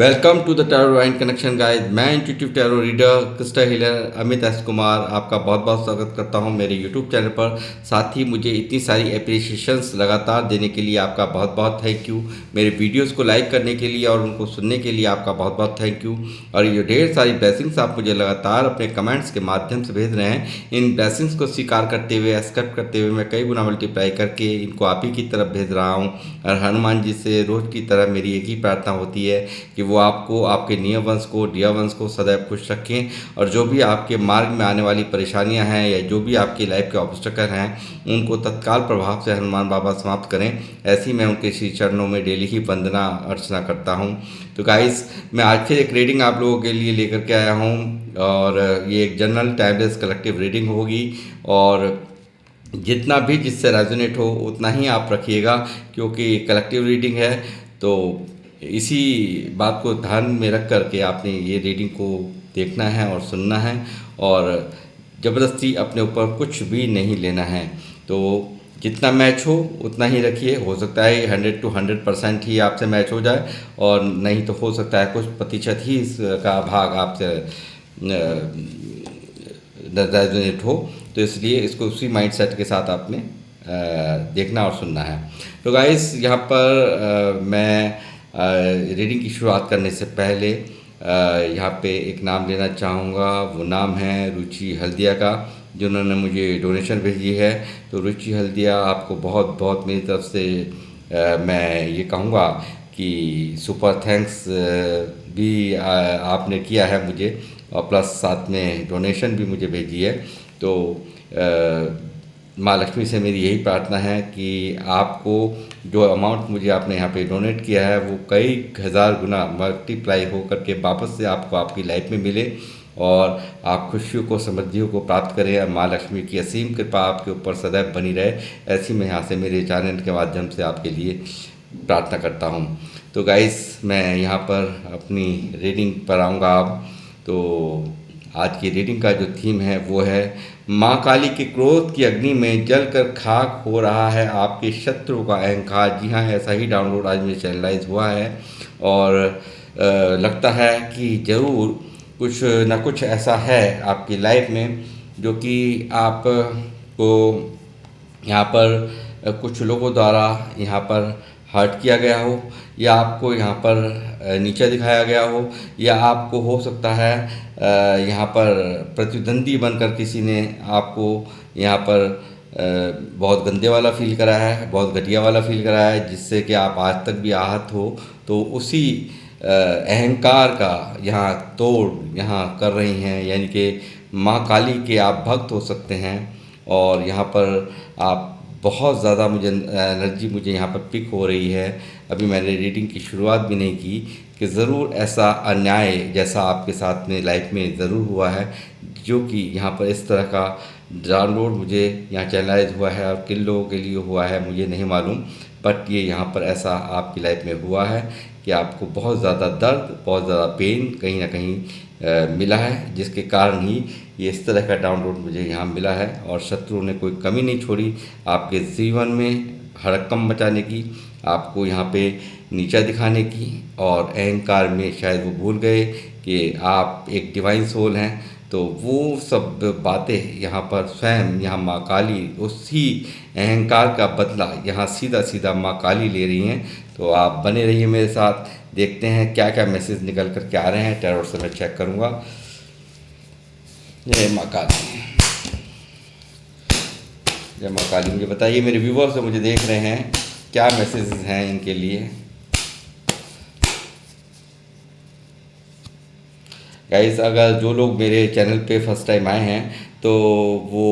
Welcome to the tarot line connection guys. मैं intuitive tarot reader crystal healer Amit S Kumar आपका बहुत बहुत स्वागत करता हूं मेरे यूट्यूब चैनल पर। साथ ही मुझे इतनी सारी एप्रिसिएशंस लगातार देने के लिए आपका बहुत बहुत थैंक यू। मेरे वीडियोस को लाइक करने के लिए और उनको सुनने के लिए आपका बहुत बहुत थैंक यू। और ये ढेर सारी ब्लेसिंग्स आप मुझे लगातार अपने कमेंट्स के माध्यम से भेज रहे हैं, इन ब्लेसिंग्स को स्वीकार करते हुए, एक्सेप्ट करते हुए मैं कई गुना मल्टीप्लाई करके इनको आप ही की तरफ भेज रहा हूँ। और हनुमान जी से रोज़ की तरह मेरी एक ही प्रार्थना होती है कि वो आपको, आपके नियर वंश को, डियर वंश को सदैव खुश रखें। और जो भी आपके मार्ग में आने वाली परेशानियां हैं या जो भी आपकी लाइफ के ऑब्स्टेकल हैं उनको तत्काल प्रभाव से हनुमान बाबा समाप्त करें। ऐसी मैं उनके श्री चरणों में डेली ही वंदना अर्चना करता हूँ। तो गाइस, मैं आज फिर एक रीडिंग आप लोगों के लिए लेकर के आया हूँ और ये एक जनरल टाइमलेस कलेक्टिव रीडिंग होगी। और जितना भी जिससे रेजोनेट हो उतना ही आप रखिएगा, क्योंकि कलेक्टिव रीडिंग है। तो इसी बात को ध्यान में रख करके आपने ये रीडिंग को देखना है और सुनना है, और ज़बरदस्ती अपने ऊपर कुछ भी नहीं लेना है। तो जितना मैच हो उतना ही रखिए। हो सकता है 100 to 100% ही आपसे मैच हो जाए, और नहीं तो हो सकता है कुछ प्रतिशत ही इसका भाग आपसे रेजोनेट हो। तो इसलिए इसको उसी माइंडसेट के साथ आपने देखना और सुनना है। तो गाइस, यहाँ पर मैं रीडिंग की शुरुआत करने से पहले यहाँ पे एक नाम लेना चाहूँगा। वो नाम है रुचि हल्दिया का, जिन्होंने मुझे डोनेशन भेजी है। तो रुचि हल्दिया, आपको बहुत बहुत मेरी तरफ से मैं ये कहूँगा कि सुपर थैंक्स भी आपने किया है मुझे, और प्लस साथ में डोनेशन भी मुझे भेजी है। तो माँ लक्ष्मी से मेरी यही प्रार्थना है कि आपको जो अमाउंट मुझे आपने यहाँ पे डोनेट किया है वो कई हज़ार गुना मल्टीप्लाई हो करके वापस से आपको आपकी लाइफ में मिले, और आप खुशियों को, समृद्धियों को प्राप्त करें, और माँ लक्ष्मी की असीम कृपा आपके ऊपर सदैव बनी रहे। ऐसी मैं यहाँ से मेरे चैनल के माध्यम से आपके लिए प्रार्थना करता हूँ। तो गाइस, मैं यहाँ पर अपनी रीडिंग पर आऊँगा अब। तो आज की रीडिंग का जो थीम है वो है, माँ काली के क्रोध की अग्नि में जलकर खाक हो रहा है आपके शत्रु का अहंकार। जी हाँ, ऐसा ही डाउनलोड आज में चैनलाइज हुआ है, और लगता है कि ज़रूर कुछ ना कुछ ऐसा है आपकी लाइफ में जो कि आप को यहाँ पर कुछ लोगों द्वारा यहाँ पर हर्ट किया गया हो, या आपको यहाँ पर नीचा दिखाया गया हो, या आपको हो सकता है यहाँ पर प्रतिद्वंदी बनकर किसी ने आपको यहाँ पर बहुत गंदे वाला फील कराया है, बहुत घटिया वाला फील कराया है, जिससे कि आप आज तक भी आहत हो। तो उसी अहंकार का यहाँ तोड़ यहाँ कर रही हैं, यानी कि माँ काली के आप भक्त हो सकते हैं। और यहाँ पर आप बहुत ज़्यादा, मुझे एनर्जी मुझे यहाँ पर पिक हो रही है। अभी मैंने रीडिंग की शुरुआत भी नहीं की कि ज़रूर ऐसा अन्याय जैसा आपके साथ में लाइफ में ज़रूर हुआ है, जो कि यहाँ पर इस तरह का डाउनलोड मुझे यहाँ चैनलाइज हुआ है। और किन लोगों के लिए हुआ है मुझे नहीं मालूम, बट ये यहाँ पर ऐसा आपकी लाइफ में हुआ है कि आपको बहुत ज़्यादा दर्द, बहुत ज़्यादा पेन कहीं ना कहीं मिला है, जिसके कारण ही ये इस तरह का डाउनलोड मुझे यहाँ मिला है। और शत्रुओं ने कोई कमी नहीं छोड़ी आपके जीवन में हड़कंप मचाने की, आपको यहाँ पे नीचा दिखाने की, और अहंकार में शायद वो भूल गए कि आप एक डिवाइन सोल हैं। तो वो सब बातें यहाँ पर स्वयं यहाँ माँ काली उसी अहंकार का बदला यहाँ सीधा सीधा माँ काली ले रही हैं। तो आप बने रहिए मेरे साथ, देखते हैं क्या क्या मैसेज निकल कर के आ रहे हैं। टैरोट से मैं चेक करूँगा। जय माँ काली, जय माँ काली। मुझे बताइए, मेरे व्यूवर्स जो मुझे देख रहे हैं, क्या मैसेजेस हैं इनके लिए। गाइस, अगर जो लोग मेरे चैनल पे फर्स्ट टाइम आए हैं तो वो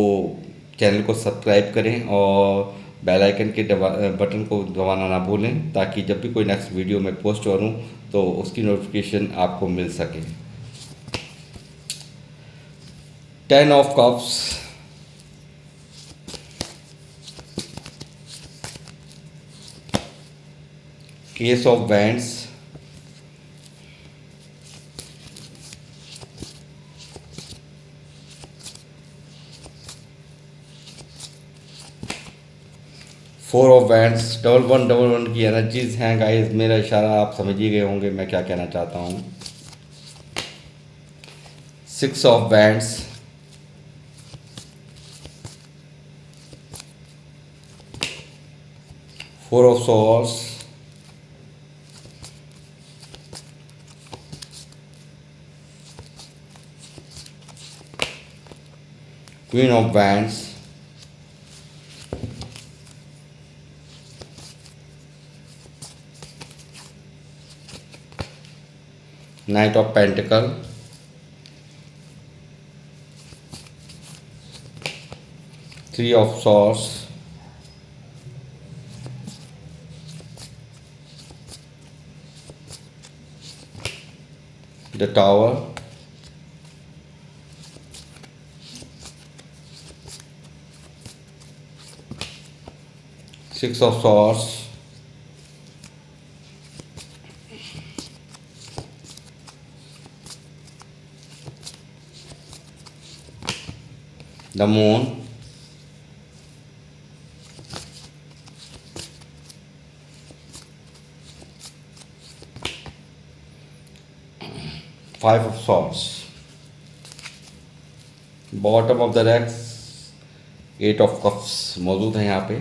चैनल को सब्सक्राइब करें और बेल आइकन के बटन को दबाना ना भूलें, ताकि जब भी कोई नेक्स्ट वीडियो मैं पोस्ट करूं तो उसकी नोटिफिकेशन आपको मिल सके। 10 of cups, case of wands, four of wands, double one की एनर्जीज हैं गाइस। मेरा इशारा आप समझ ही गए होंगे मैं क्या कहना चाहता हूँ। Six of wands, four of swords, queen of wands, knight of pentacle, three of swords, the tower, six of swords, the moon, five of swords, bottom of the deck eight of cups मौजूद है यहाँ पे।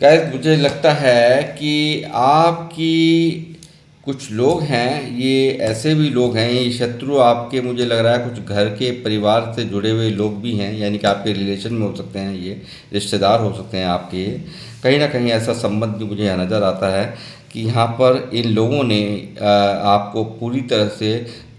Guys मुझे लगता है कि आपकी कुछ लोग हैं, ये ऐसे भी लोग हैं, ये शत्रु आपके, मुझे लग रहा है कुछ घर के परिवार से जुड़े हुए लोग भी हैं, यानी कि आपके रिलेशन में हो सकते हैं, ये रिश्तेदार हो सकते हैं आपके। कहीं ना कहीं ऐसा संबंध भी मुझे यहाँ नज़र आता है कि यहाँ पर इन लोगों ने आपको पूरी तरह से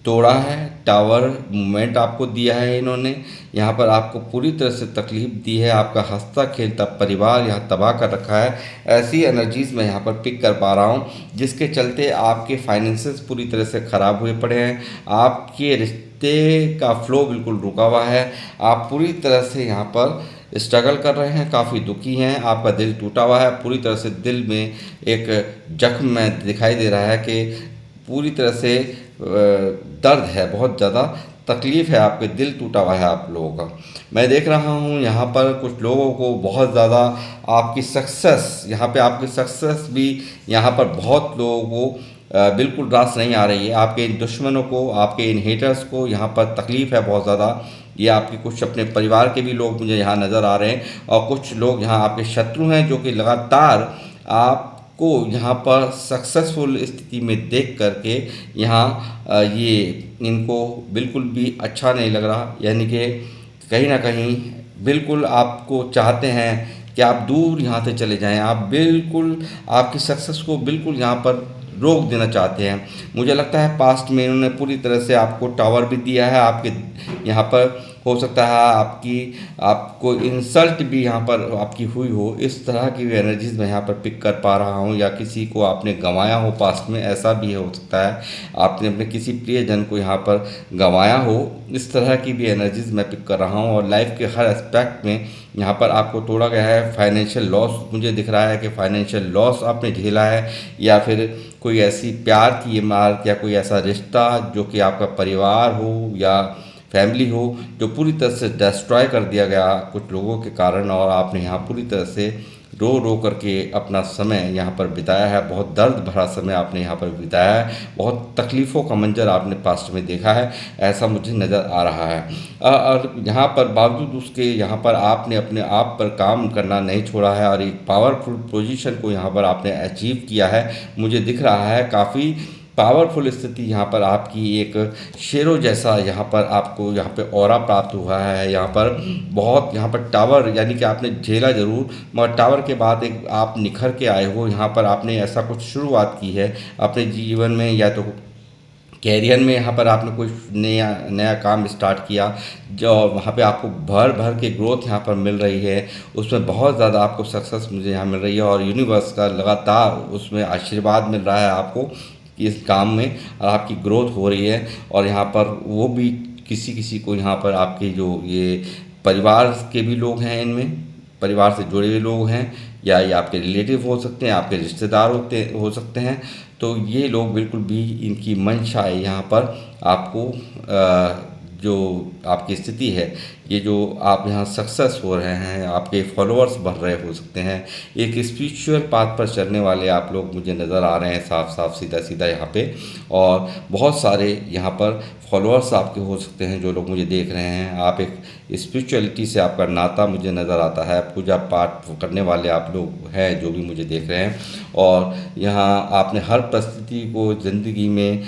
तोड़ा है। टावर मूवमेंट आपको दिया है इन्होंने, यहाँ पर आपको पूरी तरह से तकलीफ दी है, आपका हंसता खेलता परिवार यहाँ तबाह कर रखा है। ऐसी एनर्जीज़ मैं यहाँ पर पिक कर पा रहा हूँ जिसके चलते आपके फाइनेंसेस पूरी तरह से ख़राब हुए पड़े हैं, आपके रिश्ते का फ्लो बिल्कुल रुका हुआ है, आप पूरी तरह से यहाँ पर स्ट्रगल कर रहे हैं, काफ़ी दुखी हैं, आपका दिल टूटा हुआ है पूरी तरह से। दिल में एक जख्म में दिखाई दे रहा है कि पूरी तरह से दर्द है, बहुत ज़्यादा तकलीफ़ है, आपके दिल टूटा हुआ है आप लोगों का। मैं देख रहा हूँ यहाँ पर कुछ लोगों को बहुत ज़्यादा आपकी सक्सेस, यहाँ पे आपकी सक्सेस भी यहाँ पर बहुत लोगों को बिल्कुल रास नहीं आ रही है। आपके इन दुश्मनों को, आपके इन हेटर्स को यहाँ पर तकलीफ़ है बहुत ज़्यादा। ये आपके कुछ अपने परिवार के भी लोग मुझे यहाँ नज़र आ रहे हैं, और कुछ लोग यहाँ आपके शत्रु हैं जो कि लगातार आपको यहाँ पर सक्सेसफुल स्थिति में देख करके यहाँ ये इनको बिल्कुल भी अच्छा नहीं लग रहा, यानी कि कहीं ना कहीं बिल्कुल आपको चाहते हैं कि आप दूर यहाँ से चले जाएं, आप बिल्कुल आपकी सक्सेस को बिल्कुल यहाँ पर रोक देना चाहते हैं। मुझे लगता है पास्ट में इन्होंने पूरी तरह से आपको टावर भी दिया है, आपके यहाँ पर हो सकता है आपको इंसल्ट भी यहाँ पर आपकी हुई हो, इस तरह की भी एनर्जीज मैं यहाँ पर पिक कर पा रहा हूँ। या किसी को आपने गंवाया हो पास्ट में, ऐसा भी हो सकता है आपने अपने किसी प्रियजन को यहाँ पर गंवाया हो, इस तरह की भी एनर्जीज मैं पिक कर रहा हूँ। और लाइफ के हर एस्पेक्ट में यहाँ पर आपको तोड़ा गया है। फाइनेंशियल लॉस मुझे दिख रहा है कि फाइनेंशियल लॉस आपने झेला है, या फिर कोई ऐसी प्यार की इमारत या कोई ऐसा रिश्ता जो कि आपका परिवार हो या फैमिली हो, जो पूरी तरह से डिस्ट्रॉय कर दिया गया कुछ लोगों के कारण, और आपने यहाँ पूरी तरह से रो रो करके अपना समय यहाँ पर बिताया है। बहुत दर्द भरा समय आपने यहाँ पर बिताया है, बहुत तकलीफ़ों का मंजर आपने पास्ट में देखा है, ऐसा मुझे नज़र आ रहा है। और यहाँ पर बावजूद उसके यहाँ पर आपने अपने आप पर काम करना नहीं छोड़ा है, और एक पावरफुल पोजीशन को यहाँ पर आपने अचीव किया है। मुझे दिख रहा है काफ़ी पावरफुल स्थिति यहाँ पर आपकी, एक शेरों जैसा यहाँ पर आपको यहाँ पे ऑरा प्राप्त हुआ है। यहाँ पर बहुत यहाँ पर टावर, यानी कि आपने झेला ज़रूर, मगर टावर के बाद एक आप निखर के आए हो। यहाँ पर आपने ऐसा कुछ शुरुआत की है अपने जीवन में, या तो कैरियर में यहाँ पर आपने कोई नया काम स्टार्ट किया, जो वहाँ पे आपको भर भर के ग्रोथ यहाँ पर मिल रही है, उसमें बहुत ज़्यादा आपको सक्सेस मुझे यहाँ मिल रही है, और यूनिवर्स का लगातार उसमें आशीर्वाद मिल रहा है आपको कि इस काम में, और आपकी ग्रोथ हो रही है। और यहाँ पर वो भी किसी किसी को यहाँ पर आपके जो ये परिवार के भी लोग हैं, इनमें परिवार से जुड़े हुए लोग हैं, या ये आपके रिलेटिव हो सकते हैं, आपके रिश्तेदार हो सकते हैं, तो ये लोग बिल्कुल भी इनकी मंशा है यहाँ पर आपको जो आपकी स्थिति है, ये जो आप यहाँ सक्सेस हो रहे हैं, आपके फॉलोअर्स बढ़ रहे हो सकते हैं, एक स्पिरिचुअल पाथ पर चलने वाले आप लोग मुझे नज़र आ रहे हैं साफ साफ सीधा सीधा यहाँ पे। और बहुत सारे यहाँ पर फॉलोअर्स आपके हो सकते हैं जो लोग मुझे देख रहे हैं। आप एक स्पिरिचुअलिटी से आपका नाता मुझे नज़र आता है, पूजा पाठ करने वाले आप लोग हैं जो भी मुझे देख रहे हैं। और यहाँ आपने हर परिस्थिति को ज़िंदगी में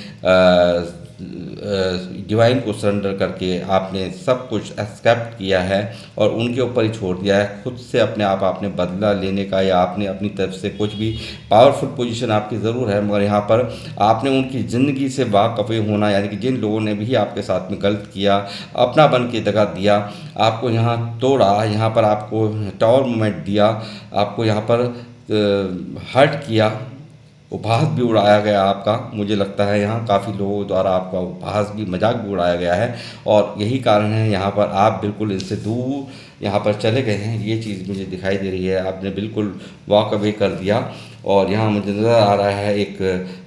डिवाइन को सरेंडर करके आपने सब कुछ एक्सेप्ट किया है और उनके ऊपर ही छोड़ दिया है। खुद से अपने आप आपने बदला लेने का या आपने अपनी तरफ से कुछ भी पावरफुल पोजीशन आपकी ज़रूर है, मगर यहाँ पर आपने उनकी ज़िंदगी से वाकफ़ होना, यानी कि जिन लोगों ने भी आपके साथ में गलत किया, अपना बन के दगा दिया, आपको यहाँ तोड़ा, यहाँ पर आपको टावर मोमेंट दिया, आपको यहाँ पर हर्ट किया, उपहास भी उड़ाया गया आपका। मुझे लगता है यहाँ काफ़ी लोगों द्वारा आपका उपहास भी, मजाक भी उड़ाया गया है और यही कारण है यहाँ पर आप बिल्कुल इनसे दूर यहाँ पर चले गए हैं। ये चीज़ मुझे दिखाई दे रही है, आपने बिल्कुल वॉक अवे कर दिया। और यहाँ मुझे नज़र आ रहा है एक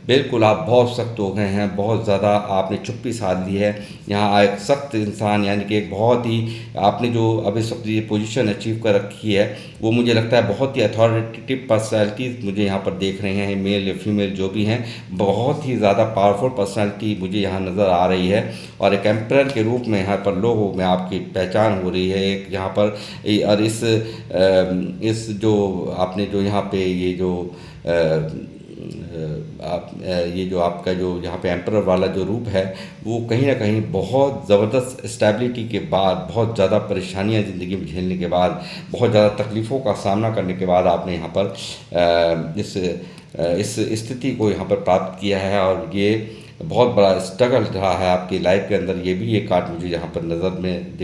बिल्कुल आप बहुत सख्त हो गए हैं, बहुत ज़्यादा आपने चुप्पी साध ली है। यहाँ एक सख्त इंसान, यानी कि एक बहुत ही आपने जो अभी सब ये पोजीशन अचीव कर रखी है, वो मुझे लगता है बहुत ही अथॉरिटेटिव पर्सनैलिटीज़ मुझे यहाँ पर देख रहे हैं, मेल या फीमेल जो भी हैं, बहुत ही ज़्यादा पावरफुल पर्सनैलिटी मुझे यहाँ नज़र आ रही है। और एक एम्परर के रूप में यहाँ पर लोगों में आपकी पहचान हो रही है एक यहाँ पर। और इस जो आपने जो यहाँ पे ये जो आप ये जो आपका जो यहाँ पे एम्परर वाला जो रूप है, वो कहीं ना कहीं बहुत ज़बरदस्त स्टेबिलिटी के बाद, बहुत ज़्यादा परेशानियाँ ज़िंदगी में झेलने के बाद, बहुत ज़्यादा तकलीफ़ों का सामना करने के बाद आपने यहाँ पर इस स्थिति को यहाँ पर प्राप्त किया है। और ये बहुत बड़ा स्ट्रगल रहा है आपकी लाइफ के अंदर। ये भी एक कार्ड मुझे यहाँ पर नज़र में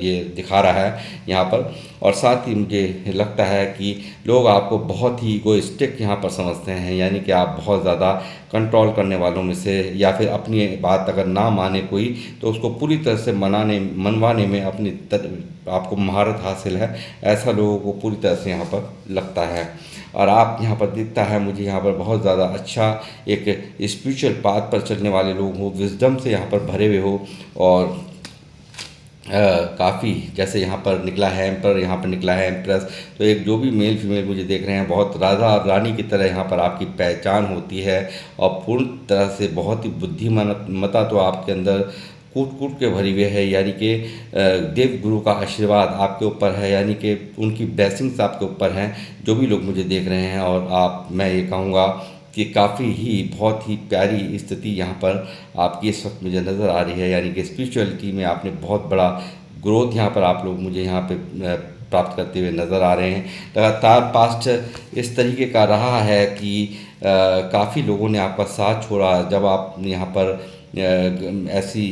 ये दिखा रहा है यहाँ पर। और साथ ही मुझे लगता है कि लोग आपको बहुत ही इगोइस्टिक यहाँ पर समझते हैं, यानी कि आप बहुत ज़्यादा कंट्रोल करने वालों में से, या फिर अपनी बात अगर ना माने कोई तो उसको पूरी तरह से मनवाने में आपको महारत हासिल है, ऐसा लोगों को पूरी तरह से यहाँ पर लगता है। और आप यहाँ पर दिखता है मुझे यहाँ पर बहुत ज़्यादा अच्छा एक स्पिरिचुअल पाथ पर चलने वाले लोग हो, विजडम से यहाँ पर भरे हुए हो। और काफ़ी जैसे यहाँ पर निकला है एम्पर, यहाँ पर निकला है एम्प्रेस, तो एक जो भी मेल फीमेल मुझे देख रहे हैं, बहुत राजा और रानी की तरह यहाँ पर आपकी पहचान होती है। और पूर्ण तरह से बहुत ही बुद्धिमत्ता तो आपके अंदर कूट कूट के भरी हुई है, यानी कि देव गुरु का आशीर्वाद आपके ऊपर है, यानी कि उनकी ब्लेसिंग्स आपके ऊपर हैं जो भी लोग मुझे देख रहे हैं। और मैं ये कहूँगा कि काफ़ी ही बहुत ही प्यारी स्थिति यहाँ पर आपकी इस वक्त मुझे नज़र आ रही है, यानी कि स्पिरिचुअलिटी में आपने बहुत बड़ा ग्रोथ यहाँ पर आप लोग मुझे यहाँ पे प्राप्त करते हुए नज़र आ रहे हैं। लगातार पास्ट इस तरीके का रहा है कि काफ़ी लोगों ने आपका साथ छोड़ा जब आप यहाँ पर ऐसी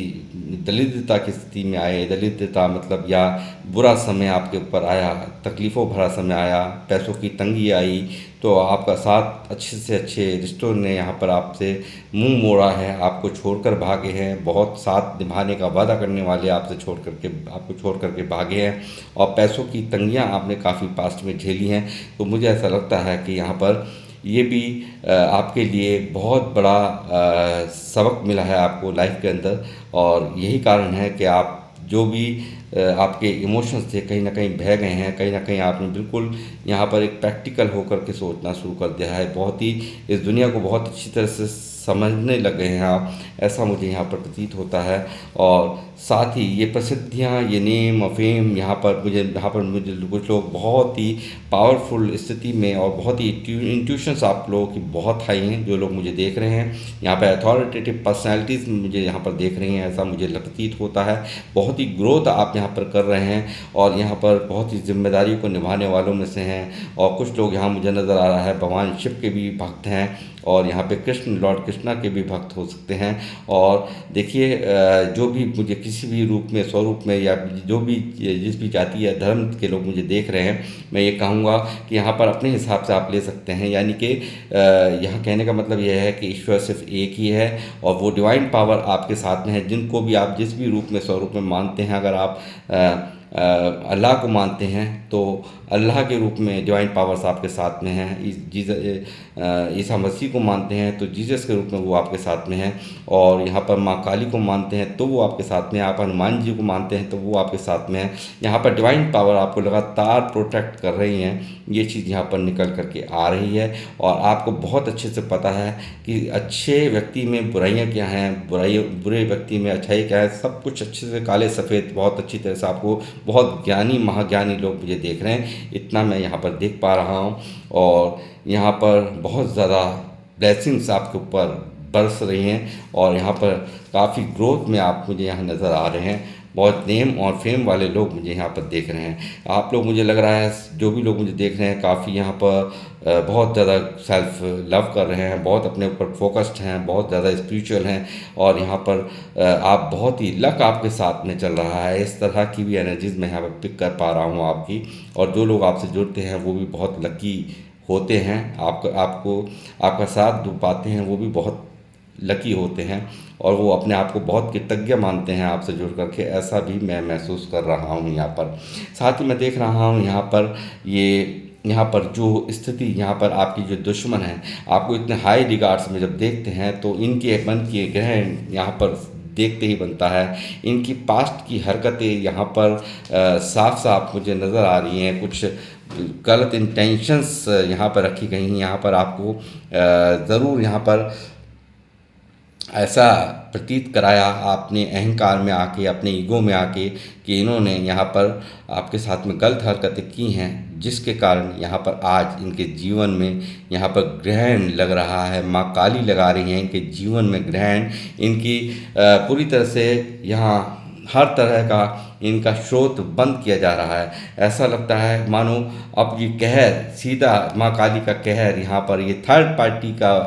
दरिद्रता की स्थिति में आए। दरिद्रता मतलब या बुरा समय आपके ऊपर आया, तकलीफ़ों भरा समय आया, पैसों की तंगी आई, तो आपका साथ अच्छे से अच्छे रिश्तों ने यहाँ पर आपसे मुंह मोड़ा है, आपको छोड़कर भागे हैं। बहुत साथ निभाने का वादा करने वाले आपको छोड़ करके भागे हैं। और पैसों की तंगियाँ आपने काफ़ी पास्ट में झेली हैं। तो मुझे ऐसा लगता है कि यहाँ पर ये भी आपके लिए बहुत बड़ा सबक मिला है आपको लाइफ के अंदर। और यही कारण है कि आप जो भी आपके इमोशंस थे कहीं ना कहीं बह गए हैं, कहीं ना कहीं आपने बिल्कुल यहाँ पर एक प्रैक्टिकल होकर के सोचना शुरू कर दिया है। बहुत ही इस दुनिया को बहुत अच्छी तरह से समझने लग गए हैं आप, ऐसा मुझे यहाँ पर प्रतीत होता है। और साथ ही ये प्रसिद्धियाँ, ये नेम फेम यहाँ पर मुझे कुछ लोग बहुत ही पावरफुल स्थिति में और बहुत ही इंट्यूशंस आप लोगों की बहुत हाई हैं जो लोग मुझे देख रहे हैं। यहाँ पर अथॉरिटेटिव पर्सनैलिटीज़ मुझे यहाँ पर देख रही हैं, ऐसा मुझे प्रतीत होता है। बहुत ही ग्रोथ आप यहाँ पर कर रहे हैं और यहाँ पर बहुत ही जिम्मेदारी को निभाने वालों में से हैं। और कुछ लोग यहाँ मुझे नज़र आ रहा है भगवान शिव के भी भक्त हैं और यहाँ पे लॉर्ड कृष्णा के भी भक्त हो सकते हैं। और देखिए जो भी मुझे किसी भी रूप में, स्वरूप में, या जो भी जिस भी जाति या धर्म के लोग मुझे देख रहे हैं, मैं ये कहूँगा कि यहाँ पर अपने हिसाब से आप ले सकते हैं। यानी कि यहाँ कहने का मतलब यह है कि ईश्वर सिर्फ एक ही है और वो डिवाइन पावर आपके साथ में है। जिनको भी आप जिस भी रूप में, स्वरूप में मानते हैं, अगर आप अल्लाह को मानते हैं तो अल्लाह के रूप में डिवाइन पावर्स आपके साथ में हैं। ईसा मसीह को मानते हैं तो जीसस के रूप में वो आपके साथ में हैं। और यहाँ पर माँ काली को मानते हैं तो वो आपके साथ में, आप हनुमान जी को मानते हैं तो वो आपके साथ में हैं। यहाँ पर डिवाइन पावर आपको लगातार प्रोटेक्ट कर रही हैं, ये चीज़ यहाँ पर निकल करके आ रही है। और आपको बहुत अच्छे से पता है कि अच्छे व्यक्ति में बुराइयाँ क्या हैं, बुरे व्यक्ति में अच्छाई क्या है, सब कुछ अच्छे से काले सफ़ेद बहुत अच्छी तरह से आपको, बहुत ज्ञानी महाज्ञानी लोग मुझे देख रहे हैं, इतना मैं यहाँ पर देख पा रहा हूँ। और यहाँ पर बहुत ज़्यादा ब्लेसिंग्स आपके ऊपर बरस रही हैं और यहाँ पर काफ़ी ग्रोथ में आप मुझे यहाँ नज़र आ रहे हैं। बहुत नेम और फेम वाले लोग मुझे यहाँ पर देख रहे हैं। आप लोग, मुझे लग रहा है जो भी लोग मुझे देख रहे हैं, काफ़ी यहाँ पर बहुत ज़्यादा सेल्फ लव कर रहे हैं, बहुत अपने ऊपर फोकस्ड हैं, बहुत ज़्यादा स्पिरिचुअल हैं। और यहाँ पर आप बहुत ही लक आपके साथ में चल रहा है। इस तरह की भी एनर्जीज मैं यहाँ पर पिक कर पा रहा हूँ आपकी। और जो लोग आपसे जुड़ते हैं वो भी बहुत लकी होते हैं, आपका साथ जो पाते हैं वो भी बहुत लकी होते हैं। और वो अपने आप को बहुत कृतज्ञ मानते हैं आपसे जुड़ करके, ऐसा भी मैं महसूस कर रहा हूँ यहाँ पर। साथ ही मैं देख रहा हूँ यहाँ पर जो स्थिति, यहाँ पर आपकी जो दुश्मन है, आपको इतने हाई रिगार्ड्स में जब देखते हैं तो इनके मन के ग्रहण यहाँ पर देखते ही बनता है। इनकी पास्ट की हरकतें यहाँ पर साफ साफ मुझे नज़र आ रही हैं। कुछ गलत इंटेंशंस यहाँ पर रखी गई हैं। यहाँ पर आपको ज़रूर यहाँ पर ऐसा प्रतीत कराया आपने अहंकार में आके, अपने ईगो में आके, कि इन्होंने यहाँ पर आपके साथ में गलत हरकतें की हैं, जिसके कारण यहाँ पर आज इनके जीवन में यहाँ पर ग्रहण लग रहा है। माँ काली लगा रही हैं इनके जीवन में ग्रहण। इनकी पूरी तरह से यहाँ हर तरह का इनका स्रोत बंद किया जा रहा है। ऐसा लगता है मानो अब ये कहर, सीधा माँ काली का कहर, यहाँ पर ये थर्ड पार्टी का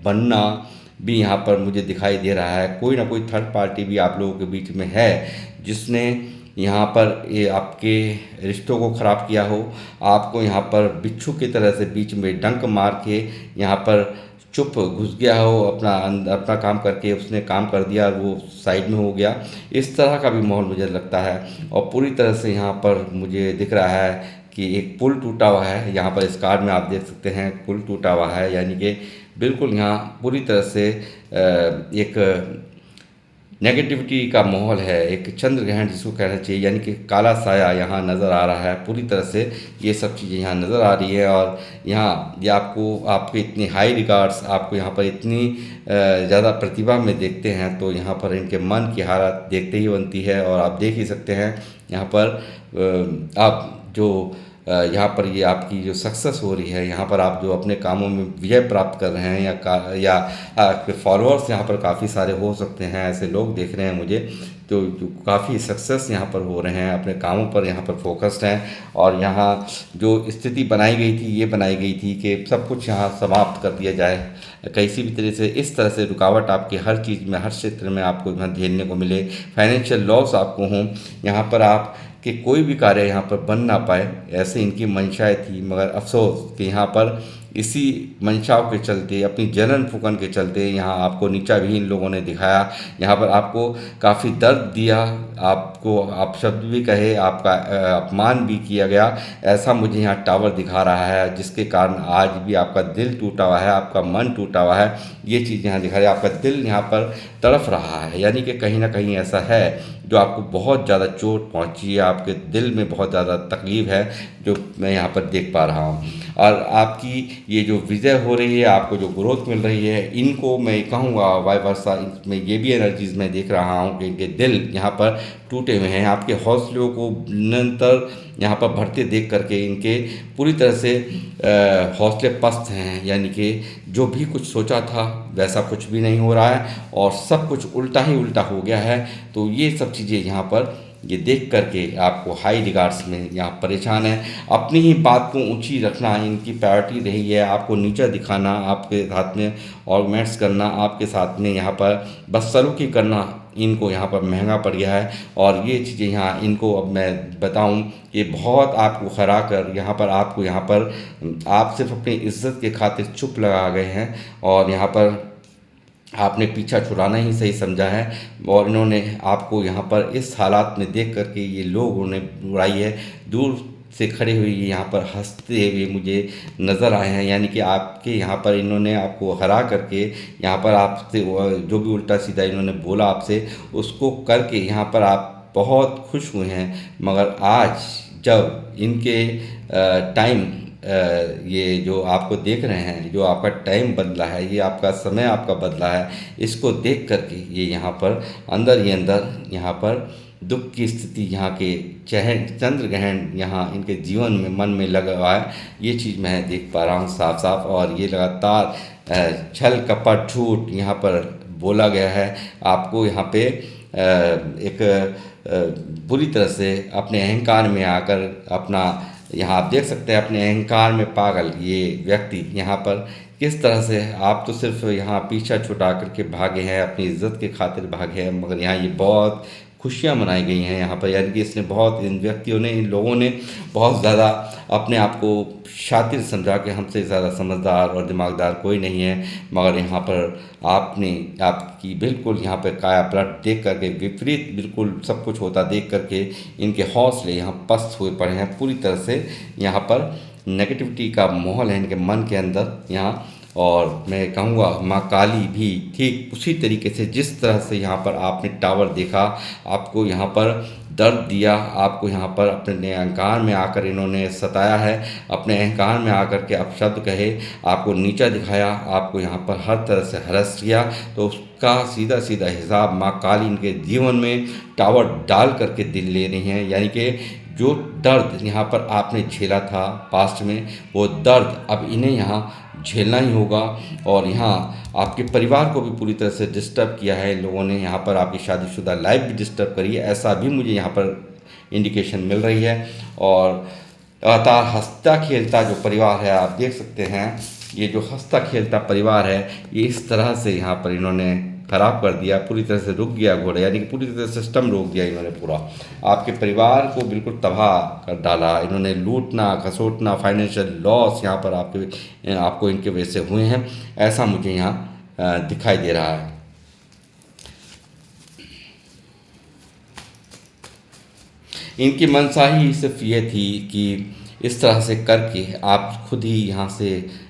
बनना भी यहाँ पर मुझे दिखाई दे रहा है। कोई ना कोई थर्ड पार्टी भी आप लोगों के बीच में है जिसने यहाँ पर ये आपके रिश्तों को ख़राब किया हो, आपको यहाँ पर बिच्छू की तरह से बीच में डंक मार के यहाँ पर चुप घुस गया हो, अपना काम करके उसने काम कर दिया, वो साइड में हो गया। इस तरह का भी माहौल मुझे लगता है। और पूरी तरह से यहाँ पर मुझे दिख रहा है कि एक पुल टूटा हुआ है। यहाँ पर इस कार्ड में आप देख सकते हैं पुल टूटा हुआ है, यानी कि बिल्कुल यहाँ पूरी तरह से एक नेगेटिविटी का माहौल है, एक चंद्र ग्रहण जिसको कहना चाहिए, यानी कि काला साया यहाँ नज़र आ रहा है। पूरी तरह से ये सब चीज़ें यहाँ नज़र आ रही है। और यहाँ ये आपके इतनी हाई रिगार्ड्स, आपको यहाँ पर इतनी ज़्यादा प्रतिभा में देखते हैं तो यहाँ पर इनके मन की हालत देखते ही बनती है। और आप देख ही सकते हैं यहाँ पर आप जो यहाँ पर ये आपकी जो सक्सेस हो रही है, यहाँ पर आप जो अपने कामों में विजय प्राप्त कर रहे हैं, या आपके फॉलोअर्स यहाँ पर काफ़ी सारे हो सकते हैं, ऐसे लोग देख रहे हैं मुझे, तो जो काफ़ी सक्सेस यहाँ पर हो रहे हैं, अपने कामों पर यहाँ पर फोकस्ड हैं। और यहाँ जो स्थिति बनाई गई थी, ये बनाई गई थी कि सब कुछ यहाँ समाप्त कर दिया जाए किसी भी तरह से। इस तरह से रुकावट आपकी हर चीज़ में, हर क्षेत्र में आपको यहाँ झेलने को मिले, फाइनेंशियल लॉस आपको हों, यहाँ पर आप कि कोई भी कार्य यहाँ पर बन ना पाए, ऐसे इनकी मंशाएं थी। मगर अफसोस कि यहाँ पर इसी मंशाओं के चलते, अपनी जलन फूकन के चलते यहाँ आपको नीचा भी इन लोगों ने दिखाया। यहाँ पर आपको काफ़ी दर्द दिया, आपको आप शब्द भी कहे, आपका अपमान भी किया गया। ऐसा मुझे यहाँ टावर दिखा रहा है, जिसके कारण आज भी आपका दिल टूटा हुआ है, आपका मन टूटा हुआ है। ये चीज़ यहाँ दिखा रही है, आपका दिल यहाँ पर तड़फ रहा है, यानी कि कहीं ना कहीं ऐसा है जो आपको बहुत ज़्यादा चोट पहुँची है, आपके दिल में बहुत ज़्यादा तकलीफ़ है, जो मैं यहाँ पर देख पा रहा हूँ। और आपकी ये जो विजय हो रही है, आपको जो ग्रोथ मिल रही है, इनको मैं कहूँगा वाई वर्सा, इसमें ये भी एनर्जीज़ मैं देख रहा हूँ कि इनके दिल यहाँ पर टूटे हुए हैं। आपके हौसलों को निरंतर यहाँ पर बढ़ते देख करके इनके पूरी तरह से हौसले पस्त हैं, यानी कि जो भी कुछ सोचा था वैसा कुछ भी नहीं हो रहा है और सब कुछ उल्टा ही उल्टा हो गया है। तो ये सब चीज़ें यहाँ पर ये देख करके आपको हाई रिगार्ड्स में यहाँ परेशान है। अपनी ही बात को ऊंची रखना इनकी प्रायोरिटी रही है, आपको नीचा दिखाना, आपके साथ में आर्गुमेंट्स करना, आपके साथ में यहाँ पर बदसलूकी करना इनको यहाँ पर महंगा पड़ गया है। और ये चीज़ें यहाँ इनको अब मैं बताऊँ कि बहुत आपको हरा कर यहाँ पर आप सिर्फ अपनी इज्जत के खातिर चुप लगा गए हैं। और यहाँ पर आपने पीछा छुड़ाना ही सही समझा है और इन्होंने आपको यहाँ पर इस हालात में देख कर के ये लोगों ने उड़ाई है। दूर से खड़े हुए ये यहाँ पर हंसते हुए मुझे नज़र आए हैं, यानी कि आपके यहाँ पर इन्होंने आपको हरा करके यहाँ पर आपसे जो भी उल्टा सीधा इन्होंने बोला आपसे उसको करके यहाँ पर आप बहुत खुश हुए हैं। मगर आज जब इनके टाइम ये जो आपको देख रहे हैं, जो आपका टाइम बदला है, ये आपका समय आपका बदला है, इसको देख कर के ये यहाँ पर अंदर ही अंदर यहाँ पर दुख की स्थिति, यहाँ के चंद्र ग्रहण यहाँ इनके जीवन में मन में लगा हुआ है, ये चीज़ मैं देख पा रहा हूँ साफ साफ। और ये लगातार छल कपट झूठ यहाँ पर बोला गया है आपको। यहाँ पे एक बुरी तरह से अपने अहंकार में आकर अपना, यहाँ आप देख सकते हैं अपने अहंकार में पागल ये व्यक्ति यहाँ पर किस तरह से, आप तो सिर्फ यहाँ पीछा छुटा करके भागे हैं, अपनी इज्जत के खातिर भागे हैं, मगर यहाँ ये बहुत खुशियाँ मनाई गई हैं यहाँ पर। यानी कि इसने बहुत, इन व्यक्तियों ने, इन लोगों ने बहुत ज़्यादा अपने आप को शातिर समझा कि हमसे ज़्यादा समझदार और दिमागदार कोई नहीं है। मगर यहाँ पर आपने, आपकी बिल्कुल यहाँ पर काया पलट देख करके, विपरीत बिल्कुल सब कुछ होता देख करके इनके हौसले यहाँ पस्त हुए पड़े हैं पूरी तरह से। यहाँ पर नेगेटिविटी का माहौल है इनके मन के अंदर यहाँ। और मैं कहूँगा माँ काली भी ठीक उसी तरीके से, जिस तरह से यहाँ पर आपने टावर देखा, आपको यहाँ पर दर्द दिया, आपको यहाँ पर अपने अहंकार में आकर इन्होंने सताया है, अपने अहंकार में आकर के अपशब्द कहे, आपको नीचा दिखाया, आपको यहाँ पर हर तरह से हरस किया, तो उसका सीधा सीधा हिसाब माँ काली इनके जीवन में टावर डाल करके दिल ले रही हैं। यानी कि जो दर्द यहाँ पर आपने झेला था पास्ट में, वो दर्द अब इन्हें यहाँ झेलना ही होगा। और यहाँ आपके परिवार को भी पूरी तरह से डिस्टर्ब किया है इन लोगों ने, यहाँ पर आपकी शादीशुदा लाइफ भी डिस्टर्ब करी है, ऐसा भी मुझे यहाँ पर इंडिकेशन मिल रही है। और लगातार हंसता खेलता जो परिवार है, आप देख सकते हैं ये जो हंसता खेलता परिवार है, ये इस तरह से यहाँ पर इन्होंने ख़राब कर दिया, पूरी तरह से रुक गया घोड़ा, यानी कि पूरी तरह से सिस्टम रोक दिया इन्होंने पूरा। आपके परिवार को बिल्कुल तबाह कर डाला इन्होंने, लूटना खसोटना, फाइनेंशियल लॉस यहाँ पर आपको इनके वजह से हुए हैं, ऐसा मुझे यहाँ दिखाई दे रहा है। इनकी मंशा ही सिर्फ ये थी कि इस तरह से करके आप खुद ही यहाँ से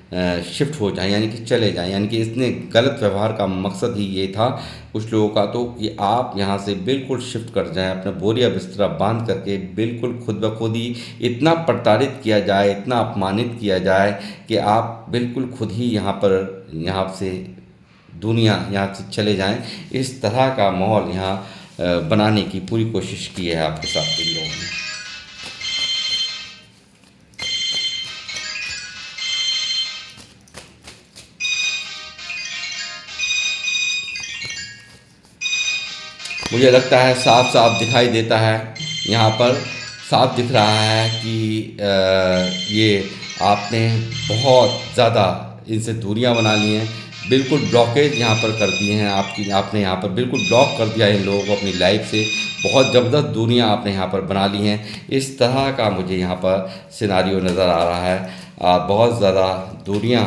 शिफ्ट हो जाएं, यानी कि चले जाएं। यानी कि इसने गलत व्यवहार का मकसद ही ये था कुछ लोगों का, तो कि आप यहाँ से बिल्कुल शिफ्ट कर जाएं, अपना बोरिया बिस्तरा बांध करके बिल्कुल खुद ब खुद ही इतना प्रताड़ित किया जाए, इतना अपमानित किया जाए कि आप बिल्कुल खुद ही यहाँ से दुनिया यहाँ से चले जाएं। इस तरह का माहौल यहाँ बनाने की पूरी कोशिश की है आपके साथ इन लोगों ने। मुझे लगता है साफ साफ दिखाई देता है, यहाँ पर साफ दिख रहा है कि ये आपने बहुत ज़्यादा इनसे दूरियां बना ली हैं, बिल्कुल ब्लॉकेज यहाँ पर कर दिए हैं आपने यहाँ पर बिल्कुल ब्लॉक कर दिया है इन लोगों को अपनी लाइफ से, बहुत ज़बरदस्त दूरियां आपने यहाँ पर बना ली हैं। इस तरह का मुझे यहाँ पर सिनारियो नज़र आ रहा है। बहुत ज़्यादा दूरियां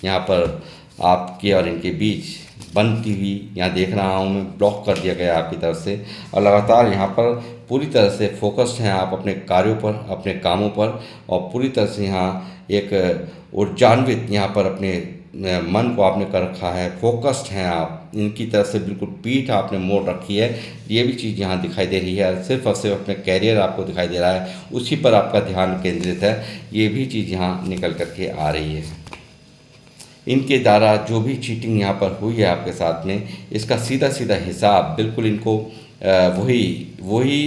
यहाँ पर आपके और इनके बीच बनती हुई यहाँ देख रहा हूँ मैं, ब्लॉक कर दिया गया आपकी तरफ से। और लगातार यहाँ पर पूरी तरह से फोकस्ड हैं आप अपने कार्यों पर, अपने कामों पर, और पूरी तरह से यहाँ एक ऊर्जान्वित यहाँ पर अपने मन को आपने कर रखा है, फोकस्ड हैं आप, इनकी तरफ से बिल्कुल पीठ आपने मोड़ रखी है। ये भी चीज़ यहाँ दिखाई दे रही है, सिर्फ और सिर्फ अपने कैरियर आपको दिखाई दे रहा है, उसी पर आपका ध्यान केंद्रित है, ये भी चीज़ यहाँ निकल करके आ रही है। इनके द्वारा जो भी चीटिंग यहाँ पर हुई है आपके साथ में, इसका सीधा सीधा हिसाब बिल्कुल इनको वही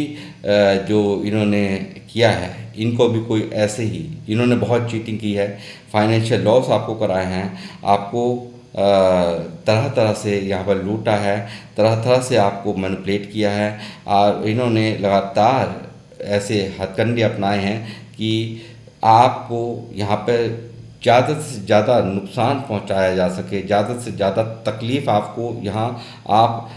जो इन्होंने किया है, इनको भी कोई ऐसे ही इन्होंने बहुत चीटिंग की है, फाइनेंशियल लॉस आपको कराए हैं, आपको तरह तरह से यहाँ पर लूटा है, तरह तरह से आपको मैनिपुलेट किया है। और इन्होंने लगातार ऐसे हथकंडे अपनाए हैं कि आपको यहाँ पर ज़्यादा से ज़्यादा नुकसान पहुंचाया जा सके, ज़्यादा से ज़्यादा तकलीफ़ आपको यहाँ आप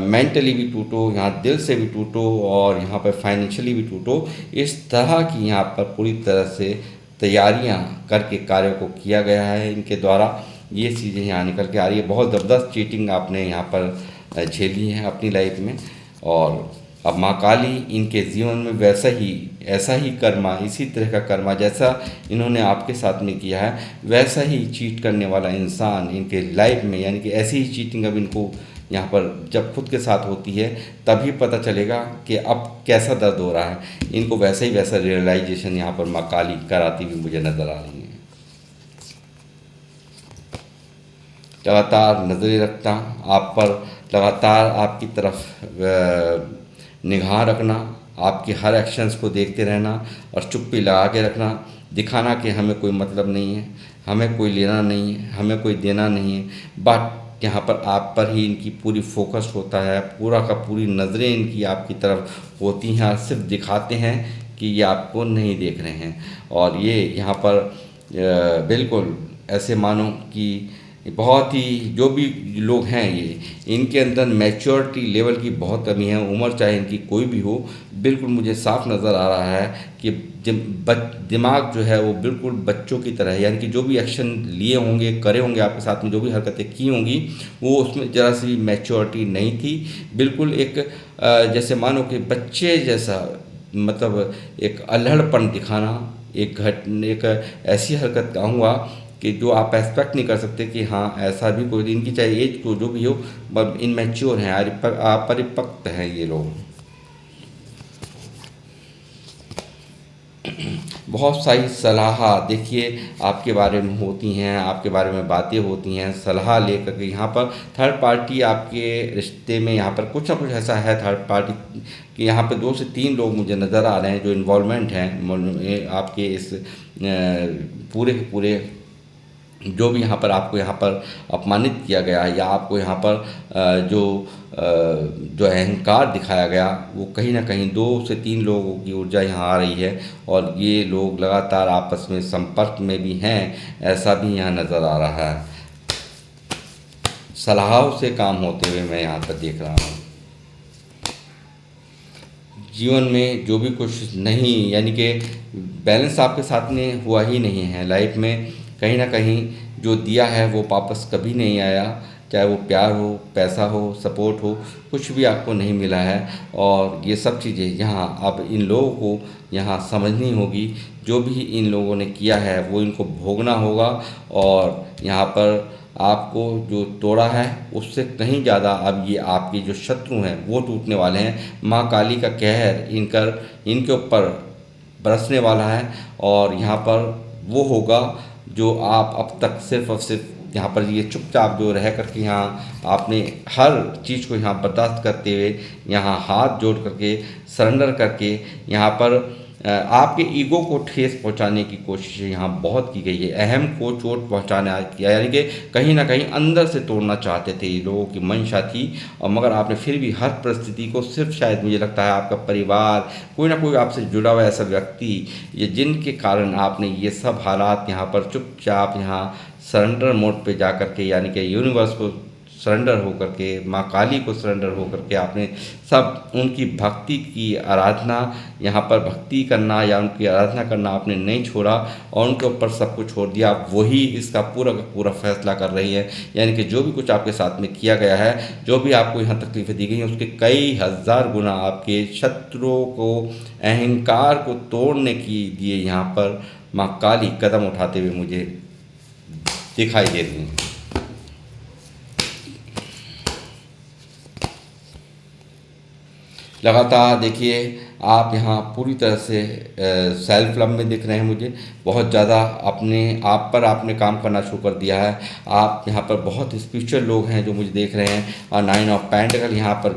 मेंटली भी टूटो, यहाँ दिल से भी टूटो, और यहाँ पर फाइनेंशियली भी टूटो। इस तरह की यहाँ पर पूरी तरह से तैयारियाँ करके कार्यों को किया गया है इनके द्वारा। ये चीज़ें यहाँ निकल के आ रही है। बहुत ज़बरदस्त चीटिंग आपने यहाँ पर झेली है अपनी लाइफ में, और अब माँ काली इनके जीवन में वैसा ही ऐसा ही कर्मा, इसी तरह का कर्मा जैसा इन्होंने आपके साथ में किया है, वैसा ही चीट करने वाला इंसान इनके लाइफ में, यानी कि ऐसी ही चीटिंग अब इनको यहाँ पर जब खुद के साथ होती है तभी पता चलेगा कि अब कैसा दर्द हो रहा है। इनको वैसा ही वैसा रियलाइजेशन यहाँ पर माँ काली कराती हुई मुझे नज़र आ रही है। लगातार नज़रें रखना आप पर, लगातार आपकी तरफ निगाह रखना, आपके हर एक्शंस को देखते रहना और चुप्पी लगा के रखना, दिखाना कि हमें कोई मतलब नहीं है, हमें कोई लेना नहीं है, हमें कोई देना नहीं है। बट यहाँ पर आप पर ही इनकी पूरी फोकस होता है, पूरा का पूरी नज़रें इनकी आपकी तरफ होती हैं और सिर्फ दिखाते हैं कि ये आपको नहीं देख रहे हैं। और ये यहाँ पर बिल्कुल ऐसे मानो कि बहुत ही जो भी लोग हैं ये इनके अंदर मैच्योरिटी लेवल की बहुत कमी है। उम्र चाहे इनकी कोई भी हो, बिल्कुल मुझे साफ नज़र आ रहा है कि दिमाग जो है वो बिल्कुल बच्चों की तरह है। यानी कि जो भी एक्शन लिए होंगे, करे होंगे, आपके साथ में जो भी हरकतें की होंगी, वो उसमें ज़रा सी मैच्योरिटी नहीं थी। बिल्कुल एक जैसे मानो कि बच्चे जैसा, मतलब एक अल्हड़पन दिखाना, एक ऐसी हरकत कहूँगा कि जो आप एक्सपेक्ट नहीं कर सकते कि हाँ ऐसा भी कोई, इनकी चाहे एज को जो भी हो, इनमेच्योर हैं, अपरिपक्व हैं ये लोग। बहुत सारी सलाह देखिए आपके बारे में होती हैं, आपके बारे में बातें होती हैं, सलाह लेकर के यहाँ पर थर्ड पार्टी आपके रिश्ते में यहाँ पर कुछ ना कुछ ऐसा है थर्ड पार्टी कि यहाँ पे 2 से 3 लोग मुझे नज़र आ रहे हैं जो इन्वॉल्वमेंट हैं आपके इस पूरे के पूरे, जो भी यहाँ पर आपको यहाँ पर अपमानित किया गया या आपको यहाँ पर जो अहंकार दिखाया गया, वो कहीं ना कहीं 2 से 3 लोगों की ऊर्जा यहाँ आ रही है और ये लोग लगातार आपस में संपर्क में भी हैं, ऐसा भी यहाँ नज़र आ रहा है। सलाहों से काम होते हुए मैं यहाँ पर देख रहा हूँ। जीवन में जो भी कुछ नहीं, यानी कि बैलेंस आपके साथ में हुआ ही नहीं है लाइफ में, कहीं ना कहीं जो दिया है वो वापस कभी नहीं आया, चाहे वो प्यार हो, पैसा हो, सपोर्ट हो, कुछ भी आपको नहीं मिला है। और ये सब चीज़ें यहाँ अब इन लोगों को यहाँ समझनी होगी। जो भी इन लोगों ने किया है वो इनको भोगना होगा, और यहाँ पर आपको जो तोड़ा है उससे कहीं ज़्यादा अब ये आपके जो शत्रु हैं वो टूटने वाले हैं। माँ काली का कहर इनके ऊपर बरसने वाला है, और यहाँ पर वो होगा जो आप अब तक सिर्फ़ और सिर्फ यहाँ पर ये चुपचाप जो रह करके यहाँ आपने हर चीज़ को यहाँ बर्दाश्त करते हुए, यहाँ हाथ जोड़ करके, सरेंडर करके, यहाँ पर आपके ईगो को ठेस पहुँचाने की कोशिश यहाँ बहुत की गई है। अहम को चोट पहुँचाना किया, यानी कि कहीं ना कहीं अंदर से तोड़ना चाहते थे, ये लोगों की मंशा थी। और मगर आपने फिर भी हर परिस्थिति को, सिर्फ शायद मुझे लगता है आपका परिवार, कोई ना कोई आपसे जुड़ा हुआ ऐसा व्यक्ति, ये जिनके कारण आपने ये सब हालात यहाँ पर चुपचाप यहाँ सरेंडर मोड पे जा कर के, यानी कि यूनिवर्स को सरेंडर होकर के, माँ काली को सरेंडर होकर के आपने सब उनकी भक्ति की आराधना, यहाँ पर भक्ति करना या उनकी आराधना करना आपने नहीं छोड़ा, और उनके ऊपर सब कुछ छोड़ दिया। वही इसका पूरा का पूरा फैसला कर रही है। यानी कि जो भी कुछ आपके साथ में किया गया है, जो भी आपको यहाँ तकलीफ़ें दी गई हैं, उसके कई हज़ार गुना आपके शत्रुओं को, अहंकार को तोड़ने की लिए यहाँ पर माँ काली कदम उठाते हुए मुझे दिखाई दे रही हैं। लगातार देखिए आप यहाँ पूरी तरह से सेल्फ लव में दिख रहे हैं मुझे। बहुत ज़्यादा अपने आप पर आपने काम करना शुरू कर दिया है। आप यहाँ पर बहुत स्पिरिचुअल लोग हैं जो मुझे देख रहे हैं, और 9 ऑफ पेंटिकल यहाँ पर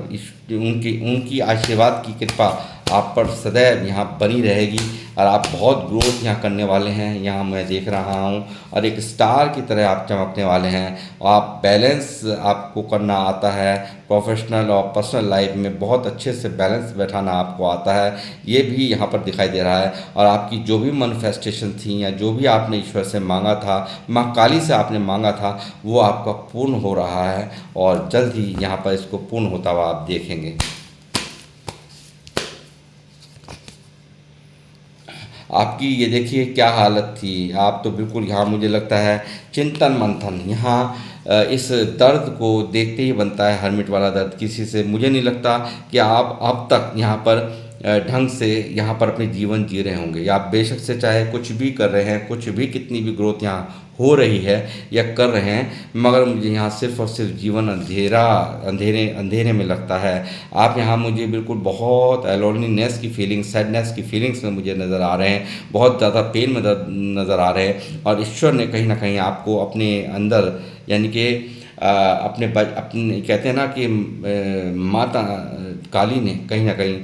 उनकी आशीर्वाद की कृपा आप पर सदैव यहाँ बनी रहेगी, और आप बहुत ग्रोथ यहाँ करने वाले हैं, यहाँ मैं देख रहा हूँ। और एक स्टार की तरह आप चमकने वाले हैं। आप बैलेंस आपको करना आता है, प्रोफेशनल और पर्सनल लाइफ में बहुत अच्छे से बैलेंस बैठाना आपको आता है, ये भी यहाँ पर दिखाई दे रहा है। और आपकी जो भी मैनिफेस्टेशन थी या जो भी आपने ईश्वर से मांगा था, माँ काली से आपने मांगा था, वो आपका पूर्ण हो रहा है, और जल्द ही यहाँ पर इसको पूर्ण होता हुआ आप देखेंगे। आपकी ये देखिए क्या हालत थी। आप तो बिल्कुल यहाँ मुझे लगता है चिंतन मंथन यहाँ इस दर्द को देखते ही बनता है, हर्मिट वाला दर्द किसी से मुझे नहीं लगता कि आप अब तक यहाँ पर ढंग से यहाँ पर अपने जीवन जी रहे होंगे, या आप बेशक से चाहे कुछ भी कर रहे हैं, कुछ भी कितनी भी ग्रोथ यहाँ हो रही है या कर रहे हैं, मगर मुझे यहाँ सिर्फ और सिर्फ जीवन अंधेरा अंधेरे अंधेरे में लगता है। आप यहाँ मुझे बिल्कुल बहुत लोनलीनेस की फीलिंग, सैडनेस की फीलिंग्स में मुझे नज़र आ रहे हैं, बहुत ज़्यादा पेन में नज़र आ रहे हैं। और ईश्वर ने कहीं ना कहीं आपको अपने अंदर यानी कि अपने कहते हैं ना कि माता काली ने कहीं ना कहीं,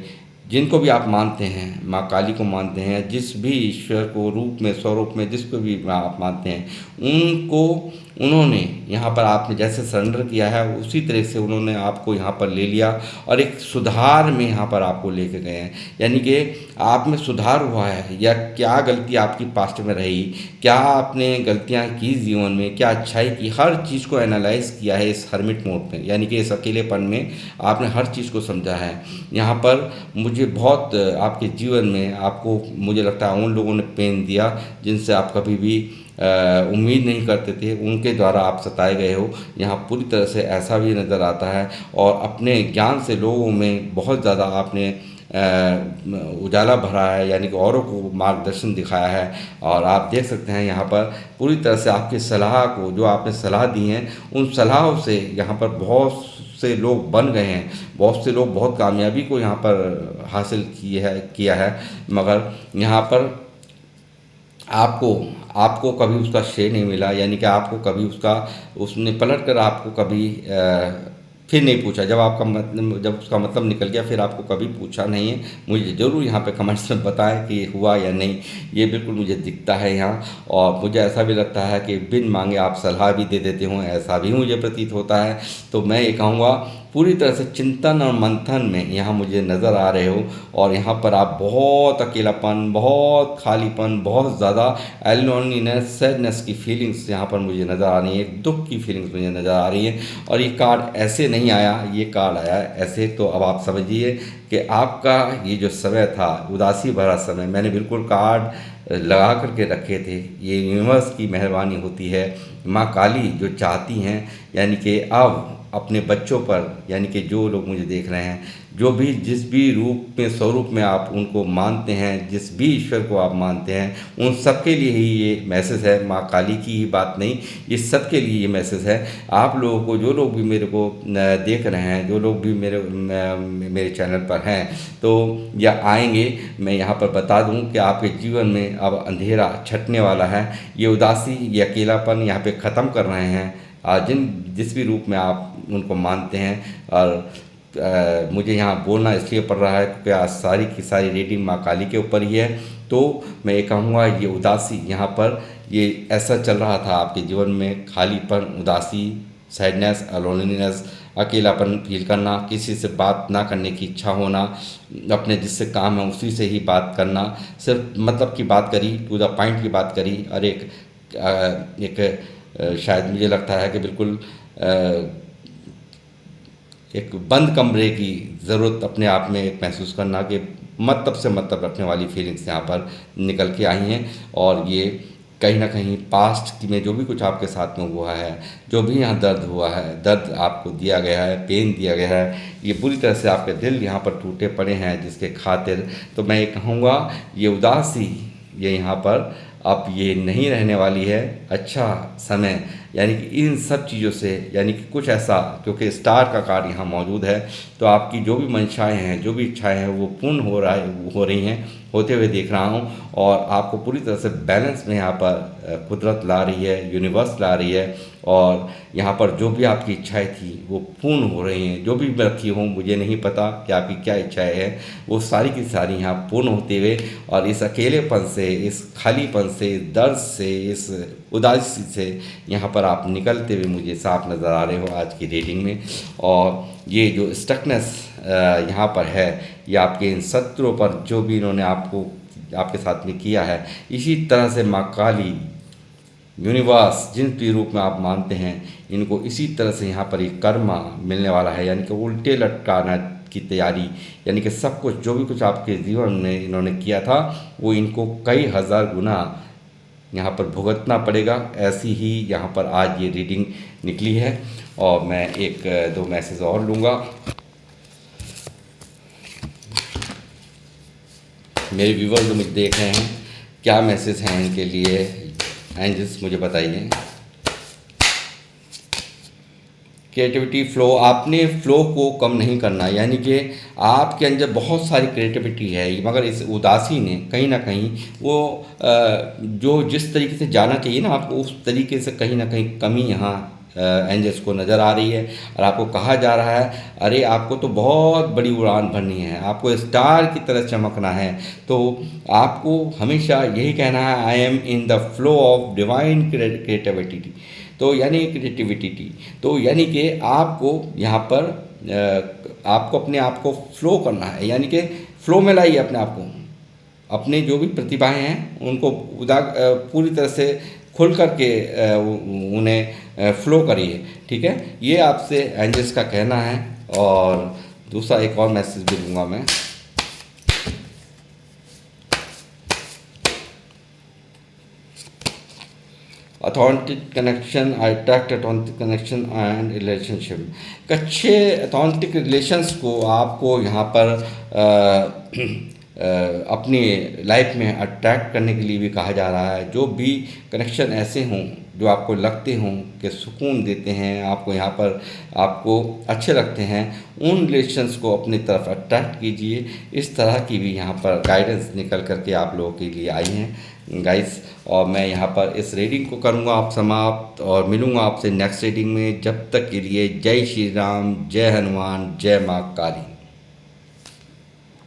जिनको भी आप मानते हैं, माँ काली को मानते हैं, जिस भी ईश्वर को रूप में स्वरूप में जिसको भी आप मानते हैं, उनको उन्होंने यहाँ पर आपने जैसे सरेंडर किया है उसी तरह से उन्होंने आपको यहाँ पर ले लिया और एक सुधार में यहाँ पर आपको लेके गए हैं। यानी कि आप में सुधार हुआ है, या क्या गलती आपकी पास्ट में रही, क्या आपने गलतियाँ की जीवन में, क्या अच्छाई की, हर चीज़ को एनालाइज किया है इस हर्मिट मोड में, यानी कि इस अकेलेपन में आपने हर चीज़ को समझा है। यहाँ पर मुझे बहुत आपके जीवन में आपको मुझे लगता है उन लोगों ने पेन दिया जिनसे आप कभी भी उम्मीद नहीं करते थे, उनके द्वारा आप सताए गए हो। यहाँ पूरी तरह से ऐसा भी नज़र आता है, और अपने ज्ञान से लोगों में बहुत ज़्यादा आपने उजाला भरा है, यानी कि औरों को मार्गदर्शन दिखाया है। और आप देख सकते हैं यहाँ पर पूरी तरह से आपकी सलाह को, जो आपने सलाह दी हैं, उन सलाहों से यहाँ पर बहुत से लोग बन गए हैं, बहुत से लोग बहुत कामयाबी को यहाँ पर हासिल किया है, मगर यहाँ पर आपको आपको कभी उसका श्रेय नहीं मिला, यानी कि आपको कभी उसने पलट कर आपको कभी फिर नहीं पूछा। जब उसका मतलब निकल गया फिर आपको कभी पूछा नहीं है। मुझे ज़रूर यहाँ पे कमेंट्स में बताएं कि हुआ या नहीं, ये बिल्कुल मुझे दिखता है यहाँ। और मुझे ऐसा भी लगता है कि बिन मांगे आप सलाह भी दे देते हो, ऐसा भी मुझे प्रतीत होता है। तो मैं ये कहूँगा पूरी तरह से चिंतन और मंथन में यहाँ मुझे नज़र आ रहे हो, और यहाँ पर आप बहुत अकेलापन, बहुत खालीपन, बहुत ज़्यादा लोनलीनेस, सैडनेस की फीलिंग्स यहाँ पर मुझे नज़र आ रही है, एक दुख की फीलिंग्स मुझे नज़र आ रही है। और ये कार्ड ऐसे नहीं आया, ये कार्ड आया ऐसे। तो अब आप समझिए कि आपका ये जो समय था, उदासी भरा समय, मैंने बिल्कुल कार्ड लगा करके रखे थे। ये यूनिवर्स की मेहरबानी होती है, माँ काली जो चाहती हैं, यानी कि अब अपने बच्चों पर, यानी कि जो लोग मुझे देख रहे हैं, जो भी जिस भी रूप में स्वरूप में आप उनको मानते हैं, जिस भी ईश्वर को आप मानते हैं, उन सबके लिए ही ये मैसेज है। माँ काली की ही बात नहीं, ये सबके लिए ये मैसेज है। आप लोगों को, जो लोग भी मेरे को देख रहे हैं, जो लोग भी मेरे चैनल पर हैं तो या आएंगे, मैं यहाँ पर बता दूँ कि आपके जीवन में अब अंधेरा छटने वाला है। ये उदासी, ये अकेलापन यहाँ पे ख़त्म कर रहे हैं जिस भी रूप में आप उनको मानते हैं। और मुझे यहाँ बोलना इसलिए पड़ रहा है क्योंकि आज सारी की सारी रेटिंग माँ काली के ऊपर ही है। तो मैं ये कहूँगा, ये उदासी यहाँ पर ये ऐसा चल रहा था आपके जीवन में, खालीपन, उदासी, सैडनेस, लोनलीनेस, अकेलापन फील करना, किसी से बात ना करने की इच्छा होना, अपने जिससे काम है उसी से ही बात करना, सिर्फ मतलब की बात करी, टू द पॉइंट की बात करी, और एक शायद मुझे लगता है कि बिल्कुल एक बंद कमरे की ज़रूरत अपने आप में एक महसूस करना कि मतलब से मतलब रखने वाली फीलिंग्स यहाँ पर निकल के आई हैं। और ये कहीं ना कहीं पास्ट में जो भी कुछ आपके साथ में हुआ है, जो भी यहाँ दर्द हुआ है, दर्द आपको दिया गया है, पेन दिया गया है, ये पूरी तरह से आपके दिल यहाँ पर टूटे पड़े हैं जिसके खातिर। तो मैं ये कहूँगा, ये उदासी ये यहाँ पर अब ये नहीं रहने वाली है। अच्छा समय, यानी कि इन सब चीज़ों से, यानी कि कुछ ऐसा, क्योंकि स्टार का कार्ड यहाँ मौजूद है, तो आपकी जो भी मंशाएं हैं, जो भी इच्छाएं हैं, वो पूर्ण हो रही हैं, होते हुए देख रहा हूँ। और आपको पूरी तरह से बैलेंस में यहाँ पर कुदरत ला रही है, यूनिवर्स ला रही है, और यहाँ पर जो भी आपकी इच्छाएं थी वो पूर्ण हो रही हैं। जो भी मैं रखी हूँ, मुझे नहीं पता कि आपकी क्या इच्छाएं हैं, वो सारी की सारी यहाँ पूर्ण होते हुए, और इस अकेलेपन से, इस खालीपन से, इस दर्द से, इस उदासी से यहाँ पर आप निकलते हुए मुझे साफ नज़र आ रहे हो आज की रीडिंग में। और ये जो स्टकनेस यहाँ पर है, ये आपके इन शत्रुओं पर जो भी इन्होंने आपके साथ में किया है, इसी तरह से माँ काली, यूनिवर्स, जिन भी रूप में आप मानते हैं, इनको इसी तरह से यहाँ पर एक कर्मा मिलने वाला है, यानी कि उल्टे लटकाना की तैयारी, यानी कि सब कुछ जो भी कुछ आपके जीवन में इन्होंने किया था वो इनको कई हज़ार गुना यहाँ पर भुगतना पड़ेगा। ऐसी ही यहाँ पर आज ये रीडिंग निकली है। और मैं एक दो मैसेज और लूँगा। मेरे व्यूवर्स जो मुझे देख रहे हैं, क्या मैसेज हैं इनके लिए, एंजल्स मुझे बताइए। क्रिएटिविटी फ्लो, आपने फ्लो को कम नहीं करना, यानी कि आपके अंदर बहुत सारी क्रिएटिविटी है, मगर इस उदासी ने कहीं ना कहीं वो जो जिस तरीके से जाना चाहिए ना आपको, उस तरीके से कहीं ना कहीं कमी यहाँ एंजल्स को नज़र आ रही है। और आपको कहा जा रहा है अरे आपको तो बहुत बड़ी उड़ान भरनी है, आपको स्टार की तरह चमकना है। तो आपको हमेशा यही कहना है I am in the flow of divine creativity. तो यानी क्रिएटिविटी, तो यानी कि आपको यहाँ पर आपको अपने आप को फ्लो करना है, यानी कि फ्लो में लाइए अपने आप को, अपने जो भी प्रतिभाएं हैं उनको पूरी तरह से खुल करके उन्हें फ्लो करिए, ठीक है। ये आपसे एंजल्स का कहना है। और दूसरा एक और मैसेज भी दूंगा मैं। Authentic connection, attract authentic connection and relationship. अच्छे अथॉन्टिक रिलेशंस को आपको यहाँ पर अपनी लाइफ में अट्रैक्ट करने के लिए भी कहा जा रहा है। जो भी कनेक्शन ऐसे हों जो आपको लगते हों कि सुकून देते हैं, आपको यहाँ पर आपको अच्छे लगते हैं, उन रिलेशंस को अपनी तरफ अट्रैक्ट कीजिए। इस तरह की भी यहाँ पर गाइडेंस निकल करके आप लोगों के लिए आई हैं गाइस। और मैं यहाँ पर इस रीडिंग को करूँगा आप समाप्त, और मिलूँगा आपसे नेक्स्ट रीडिंग में। जब तक के लिए जय श्री राम, जय हनुमान, जय माँ काली।